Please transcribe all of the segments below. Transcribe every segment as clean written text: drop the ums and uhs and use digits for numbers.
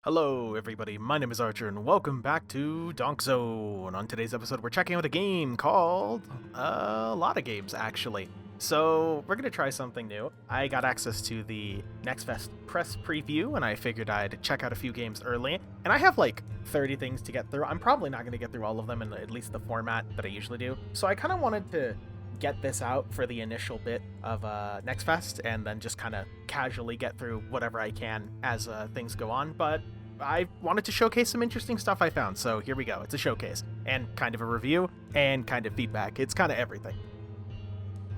Hello everybody, my name is Archer and welcome back to Donkzone. On today's episode we're checking out a game called, a lot of games actually. So we're going to try something new. I got access to the Nextfest press preview and I figured I'd check out a few games early. And I have like 30 things to get through. I'm probably not going to get through all of them in at least the format that I usually do. So I kind of wanted to get this out for the initial bit of Nextfest and then just kind of casually get through whatever I can as things go on. But I wanted to showcase some interesting stuff I found, so here we go. It's a showcase, and kind of a review, and kind of feedback. It's kind of everything.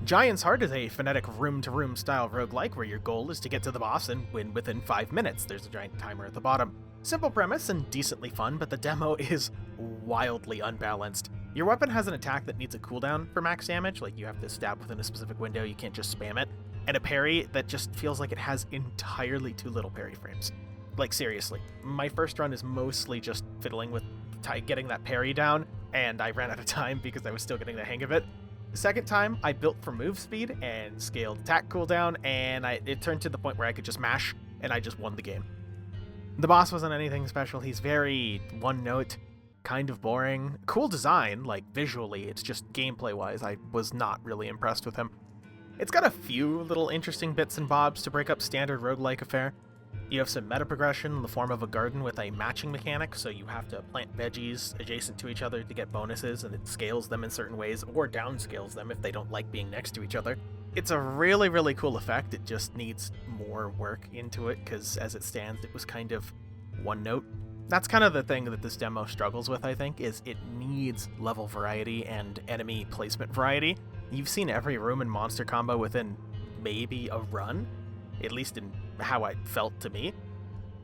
Giant's Heart is a frenetic room-to-room style roguelike where your goal is to get to the boss and win within 5 minutes. There's a giant timer at the bottom. Simple premise and decently fun, but the demo is wildly unbalanced. Your weapon has an attack that needs a cooldown for max damage, like you have to stab within a specific window, you can't just spam it, and a parry that just feels like it has entirely too little parry frames. Like, seriously, my first run is mostly just fiddling with getting that parry down, and I ran out of time because I was still getting the hang of it. The second time, I built for move speed and scaled attack cooldown, and it turned to the point where I could just mash, and I just won the game. The boss wasn't anything special. He's very one-note, kind of boring. Cool design, like visually, it's just gameplay-wise, I was not really impressed with him. It's got a few little interesting bits and bobs to break up standard roguelike affair. You have some meta progression in the form of a garden with a matching mechanic, so you have to plant veggies adjacent to each other to get bonuses, and it scales them in certain ways, or downscales them if they don't like being next to each other. It's a really, really cool effect. It just needs more work into it, because as it stands, it was kind of one note. That's kind of the thing that this demo struggles with, I think, is it needs level variety and enemy placement variety. You've seen every room and monster combo within maybe a run, at least in how it felt to me.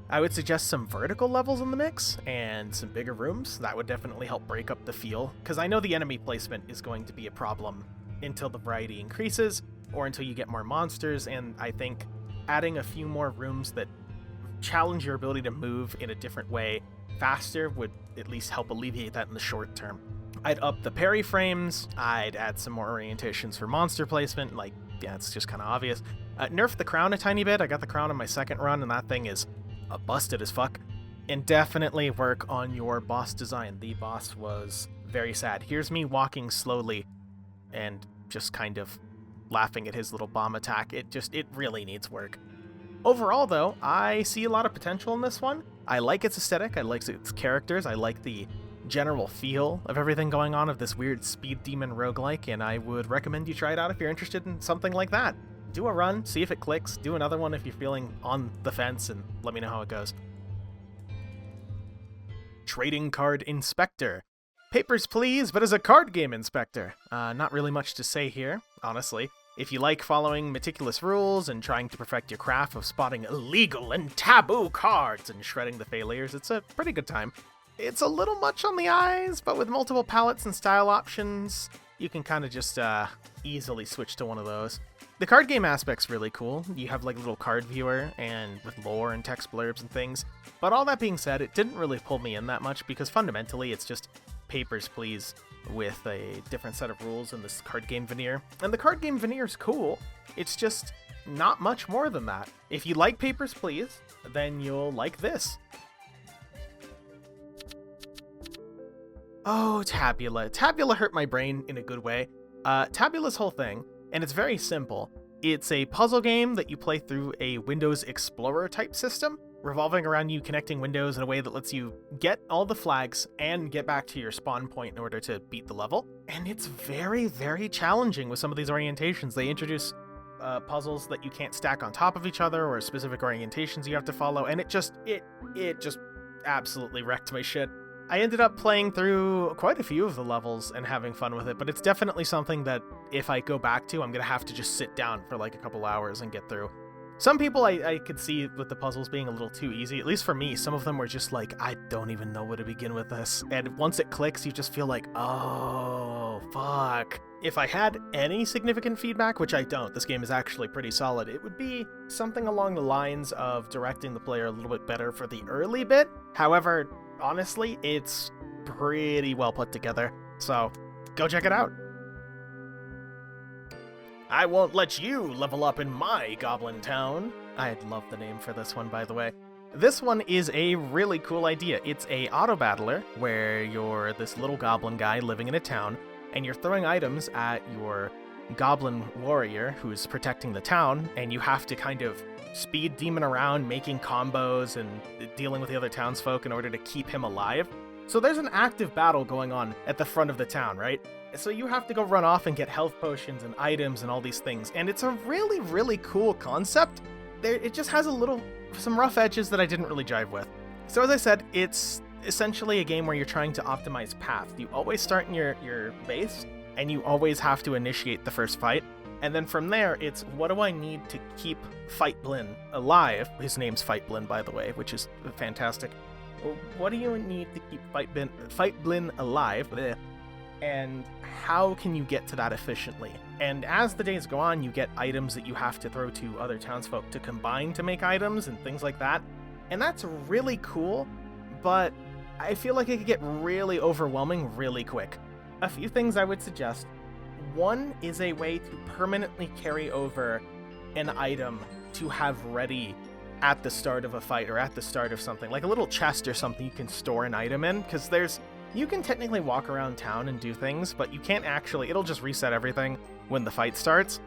I would suggest some vertical levels in the mix and some bigger rooms. That would definitely help break up the feel, because I know the enemy placement is going to be a problem until the variety increases or until you get more monsters, and I think adding a few more rooms that challenge your ability to move in a different way faster would at least help alleviate that in the short term. I'd up the parry frames, I'd add some more orientations for monster placement, like, yeah, it's just kind of obvious. Nerf the crown a tiny bit. I got the crown on my second run, and that thing is busted as fuck. And definitely work on your boss design. The boss was very sad. Here's me walking slowly and just kind of laughing at his little bomb attack. It really needs work. Overall, though, I see a lot of potential in this one. I like its aesthetic. I like its characters. I like the general feel of everything going on of this weird speed demon roguelike, and I would recommend you try it out if you're interested in something like that. Do a run, see if it clicks, do another one if you're feeling on the fence, and let me know how it goes. Trading Card Inspector. Papers, please, but as a card game inspector. Not really much to say here, honestly. If you like following meticulous rules and trying to perfect your craft of spotting illegal and taboo cards and shredding the failures, it's a pretty good time. It's a little much on the eyes, but with multiple palettes and style options, you can kind of just easily switch to one of those. The card game aspect's really cool. You have like a little card viewer and with lore and text blurbs and things. But all that being said, it didn't really pull me in that much because fundamentally it's just Papers, Please with a different set of rules in this card game veneer. And the card game veneer's cool. It's just not much more than that. If you like Papers, Please, then you'll like this. Oh, Tabula. Tabula hurt my brain in a good way. Tabula's whole thing, and it's very simple. It's a puzzle game that you play through a Windows Explorer type system, revolving around you connecting windows in a way that lets you get all the flags and get back to your spawn point in order to beat the level. And it's very, very challenging with some of these orientations. They introduce puzzles that you can't stack on top of each other or specific orientations you have to follow, and it just absolutely wrecked my shit. I ended up playing through quite a few of the levels and having fun with it, but it's definitely something that if I go back to, I'm going to have to just sit down for like a couple hours and get through. Some people I could see with the puzzles being a little too easy, at least for me. Some of them were just like, I don't even know where to begin with this. And once it clicks, you just feel like, oh, fuck. If I had any significant feedback, which I don't, this game is actually pretty solid, it would be something along the lines of directing the player a little bit better for the early bit. However, honestly, it's pretty well put together, so go check it out. I Won't Let You Level Up in My Goblin Town. I love the name for this one, by the way. This one is a really cool idea. It's a auto battler where you're this little goblin guy living in a town, and you're throwing items at your goblin warrior who's protecting the town, and you have to kind of speed demon around, making combos and dealing with the other townsfolk in order to keep him alive. So there's an active battle going on at the front of the town, right? So you have to go run off and get health potions and items and all these things, and it's a really, really cool concept. It just has some rough edges that I didn't really jive with. So as I said, it's essentially a game where you're trying to optimize path. You always start in your base, and you always have to initiate the first fight. And then from there, it's what do I need to keep Fightblin alive? His name's Fightblin, by the way, which is fantastic. What do you need to keep Fightblin alive? Bleh. And how can you get to that efficiently? And as the days go on, you get items that you have to throw to other townsfolk to combine to make items and things like that. And that's really cool, but I feel like it could get really overwhelming really quick. A few things I would suggest. One is a way to permanently carry over an item to have ready at the start of a fight or at the start of something, like a little chest or something you can store an item in, because you can technically walk around town and do things, but you can't actually, it'll just reset everything when the fight starts.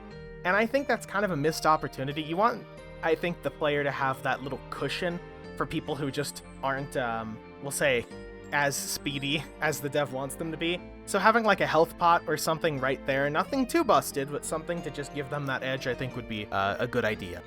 And I think that's kind of a missed opportunity. You want, I think, the player to have that little cushion for people who just aren't, we'll say, as speedy as the dev wants them to be. So having like a health pot or something right there, nothing too busted, but something to just give them that edge, I think would be a good idea.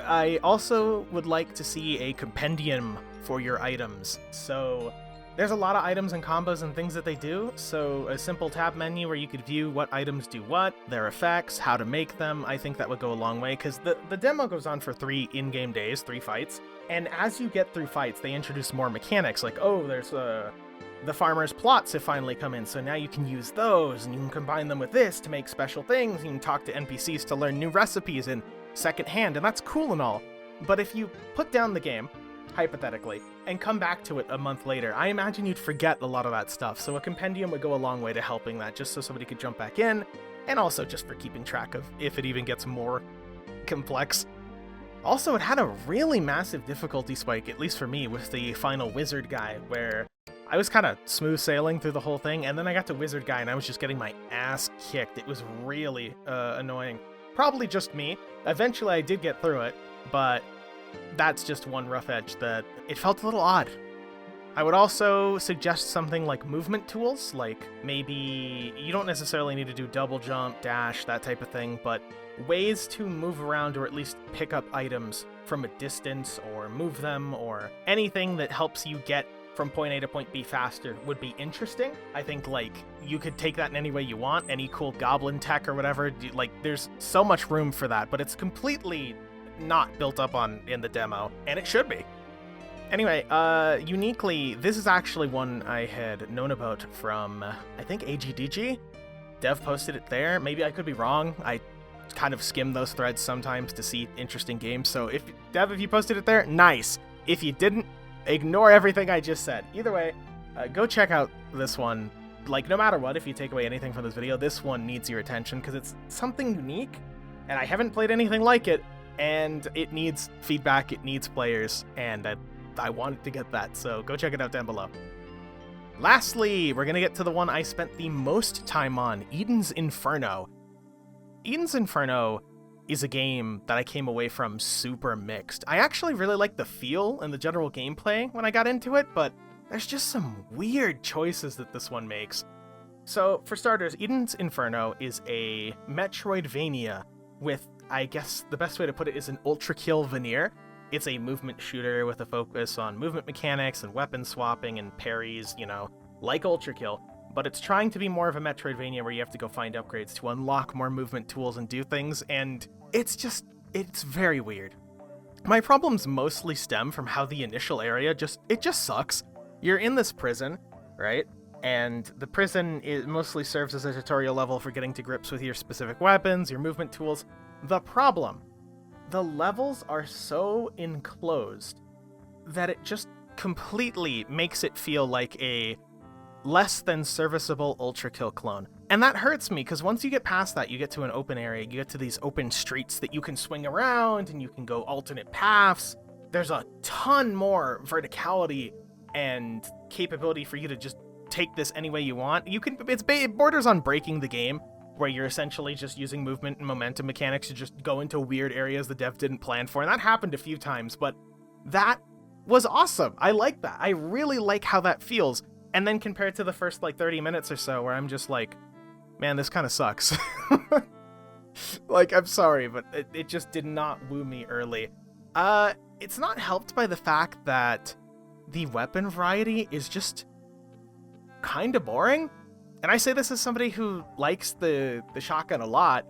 I also would like to see a compendium for your items. So there's a lot of items and combos and things that they do, so a simple tab menu where you could view what items do what, their effects, how to make them, I think that would go a long way, because the demo goes on for 3 in-game days, 3 fights, and as you get through fights, they introduce more mechanics, like, oh, there's the farmer's plots have finally come in, so now you can use those, and you can combine them with this to make special things, you can talk to NPCs to learn new recipes in second hand, and that's cool and all, but if you put down the game, hypothetically, and come back to it a month later, I imagine you'd forget a lot of that stuff, so a compendium would go a long way to helping that, just so somebody could jump back in, and also just for keeping track of if it even gets more complex. Also, it had a really massive difficulty spike, at least for me, with the final wizard guy, where I was kind of smooth sailing through the whole thing, and then I got to wizard guy, and I was just getting my ass kicked. It was really annoying. Probably just me. Eventually I did get through it, but that's just one rough edge that it felt a little odd. I would also suggest something like movement tools, like maybe you don't necessarily need to do double jump, dash, that type of thing, but ways to move around or at least pick up items from a distance or move them or anything that helps you get from point A to point B faster would be interesting. I think like you could take that in any way you want, any cool goblin tech or whatever, like there's so much room for that, but it's completely not built up on in the demo, and it should be. Anyway, uniquely, this is actually one I had known about from, I think, AGDG. Dev posted it there. Maybe I could be wrong. I kind of skim those threads sometimes to see interesting games, so if you posted it there, nice. If you didn't, ignore everything I just said. Either way, go check out this one. Like, no matter what, if you take away anything from this video, this one needs your attention, because it's something unique, and I haven't played anything like it, and it needs feedback, it needs players, and I wanted to get that, so go check it out down below. Lastly, we're gonna get to the one I spent the most time on, Eden's Inferno. Eden's Inferno is a game that I came away from super mixed. I actually really liked the feel and the general gameplay when I got into it, but there's just some weird choices that this one makes. So, for starters, Eden's Inferno is a Metroidvania with, I guess the best way to put it is an ultra kill veneer. It's a movement shooter with a focus on movement mechanics and weapon swapping and parries, you know, like Ultra Kill, but it's trying to be more of a Metroidvania where you have to go find upgrades to unlock more movement tools and do things, and it's very weird. My problems mostly stem from how the initial area just sucks. You're in this prison, right? And the prison mostly serves as a tutorial level for getting to grips with your specific weapons, your movement tools. The problem: the levels are so enclosed that it just completely makes it feel like a less than serviceable Ultra Kill clone. And that hurts me, because once you get past that, you get to an open area, you get to these open streets that you can swing around, and you can go alternate paths. There's a ton more verticality and capability for you to just take this any way you want. It borders on breaking the game, where you're essentially just using movement and momentum mechanics to just go into weird areas the dev didn't plan for, and that happened a few times, but that was awesome. I like that. I really like how that feels. And then compared to the first, 30 minutes or so, where I'm just like, man, this kind of sucks. I'm sorry, but it just did not woo me early. It's not helped by the fact that the weapon variety is just kind of boring. And I say this as somebody who likes the shotgun a lot.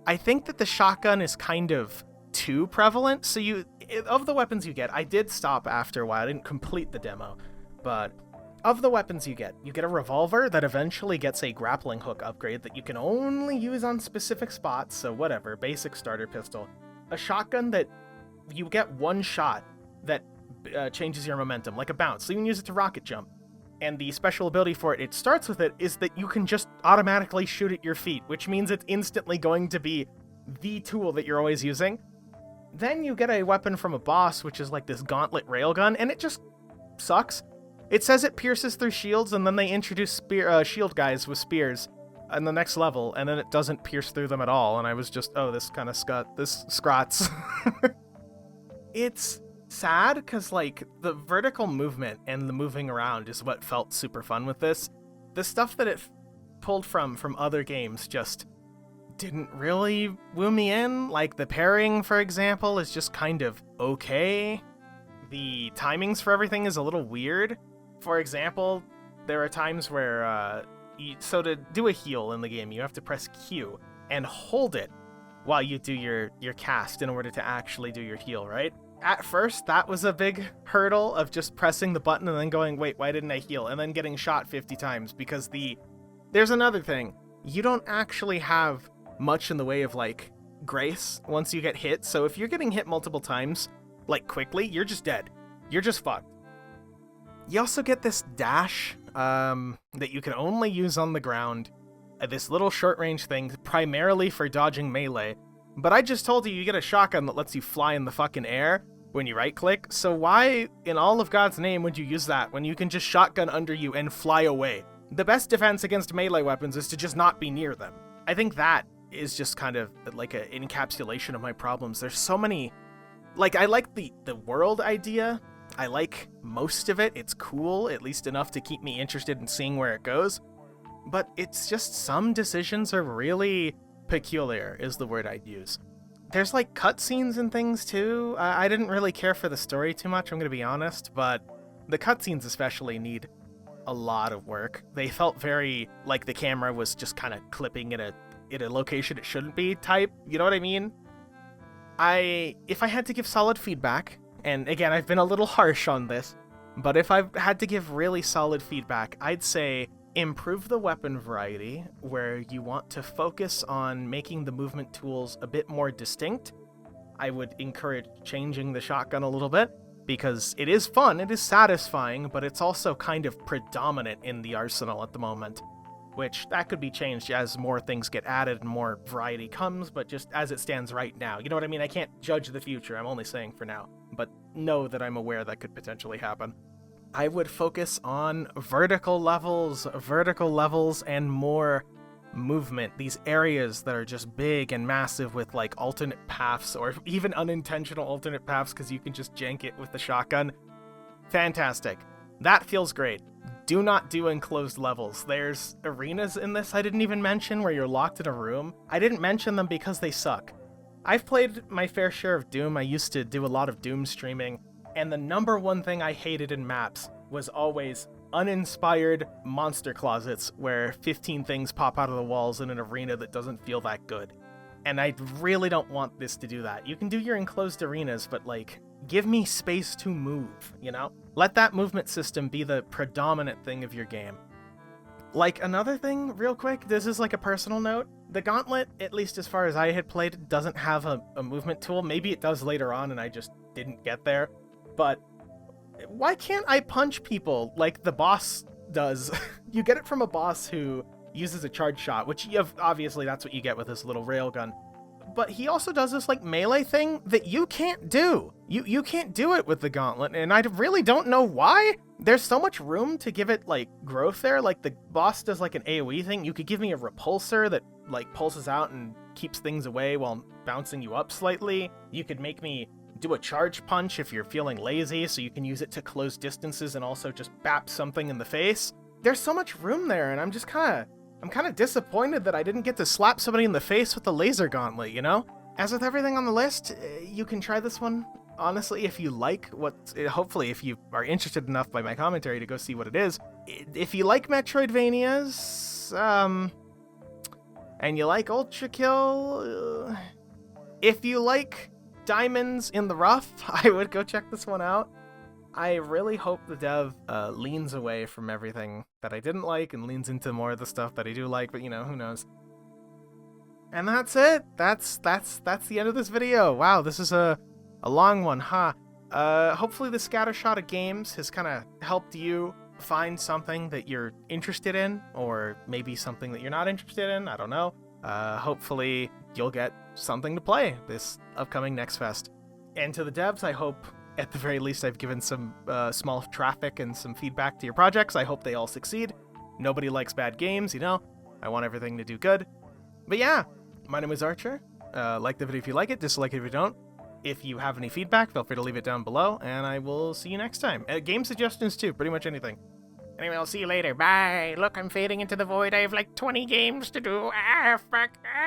I think that the shotgun is kind of too prevalent. So of the weapons you get, I did stop after a while. I didn't complete the demo, but of the weapons you get a revolver that eventually gets a grappling hook upgrade that you can only use on specific spots. So whatever, basic starter pistol. A shotgun that you get one shot that changes your momentum, like a bounce. So you can use it to rocket jump. And the special ability for it starts with it, is that you can just automatically shoot at your feet, which means it's instantly going to be the tool that you're always using. Then you get a weapon from a boss, which is like this gauntlet railgun, and it just sucks. It says it pierces through shields, and then they introduce shield guys with spears in the next level, and then it doesn't pierce through them at all, and I was just, oh, this kind of scrots. It's sad, because the vertical movement and the moving around is what felt super fun with this. The stuff that it pulled from other games just didn't really woo me in. Like the pairing, for example, is just kind of okay. The timings for everything is a little weird. For example, there are times where so to do a heal in the game, you have to press Q and hold it while you do your cast in order to actually do your heal, right? At first, that was a big hurdle of just pressing the button and then going, wait, why didn't I heal? And then getting shot 50 times, because there's another thing. You don't actually have much in the way of, grace once you get hit. So if you're getting hit multiple times, quickly, you're just dead. You're just fucked. You also get this dash that you can only use on the ground. This little short-range thing, primarily for dodging melee. But I just told you get a shotgun that lets you fly in the fucking air when you right-click, so why in all of God's name would you use that when you can just shotgun under you and fly away? The best defense against melee weapons is to just not be near them. I think that is just kind of like an encapsulation of my problems. There's so many... I like the world idea. I like most of it. It's cool, at least enough to keep me interested in seeing where it goes. But it's just some decisions are really... peculiar is the word I'd use. There's cutscenes and things too. I didn't really care for the story too much, I'm gonna be honest, but the cutscenes especially need a lot of work. They felt very like the camera was just kind of clipping in a location it shouldn't be type, you know what I mean? If I had to give solid feedback, and again, I've been a little harsh on this, but if I had to give really solid feedback, I'd say improve the weapon variety, where you want to focus on making the movement tools a bit more distinct. I would encourage changing the shotgun a little bit, because it is fun, it is satisfying, but it's also kind of predominant in the arsenal at the moment, which that could be changed as more things get added and more variety comes, but just as it stands right now. You know what I mean? I can't judge the future, I'm only saying for now, but know that I'm aware that could potentially happen. I would focus on vertical levels, and more movement. These areas that are just big and massive with alternate paths, or even unintentional alternate paths because you can just jank it with the shotgun. Fantastic. That feels great. Do not do enclosed levels. There's arenas in this I didn't even mention where you're locked in a room. I didn't mention them because they suck. I've played my fair share of Doom. I used to do a lot of Doom streaming. And the number one thing I hated in maps was always uninspired monster closets where 15 things pop out of the walls in an arena that doesn't feel that good. And I really don't want this to do that. You can do your enclosed arenas, but give me space to move, you know? Let that movement system be the predominant thing of your game. Another thing, real quick, this is a personal note. The Gauntlet, at least as far as I had played, doesn't have a movement tool. Maybe it does later on and I just didn't get there. But why can't I punch people like the boss does? You get it from a boss who uses a charge shot, which obviously that's what you get with this little railgun. but he also does this like melee thing that you can't do. You can't do it with the gauntlet, and I really don't know why. There's so much room to give it like growth there. Like the boss does like an AoE thing. You could give me a repulsor that like pulses out and keeps things away while bouncing you up slightly. You could make me do a charge punch if you're feeling lazy, so you can use it to close distances and also just bap something in the face. There's so much room there, and I'm kind of disappointed that I didn't get to slap somebody in the face with the laser gauntlet, you know? As with everything on the list, you can try this one. Honestly, if you like hopefully if you are interested enough by my commentary to go see what it is. If you like Metroidvanias, and you like Ultra Kill, if you like diamonds in the rough, I would go check this one out. I really hope the dev leans away from everything that I didn't like and leans into more of the stuff that I do like, but you know, who knows. And that's it. That's the end of this video. Wow, this is a long one, huh? Hopefully the scattershot of games has kind of helped you find something that you're interested in, or maybe something that you're not interested in, I don't know. Hopefully you'll get something to play this upcoming Nextfest. And to the devs, I hope at the very least I've given some small traffic and some feedback to your projects. I hope they all succeed. Nobody likes bad games, you know? I want everything to do good. But yeah, my name is Archer. Like the video if you like it, dislike it if you don't. If you have any feedback, feel free to leave it down below, and I will see you next time. Game suggestions too, pretty much anything. Anyway, I'll see you later. Bye! Look, I'm fading into the void. I have like 20 games to do. Ah, fuck. Ah.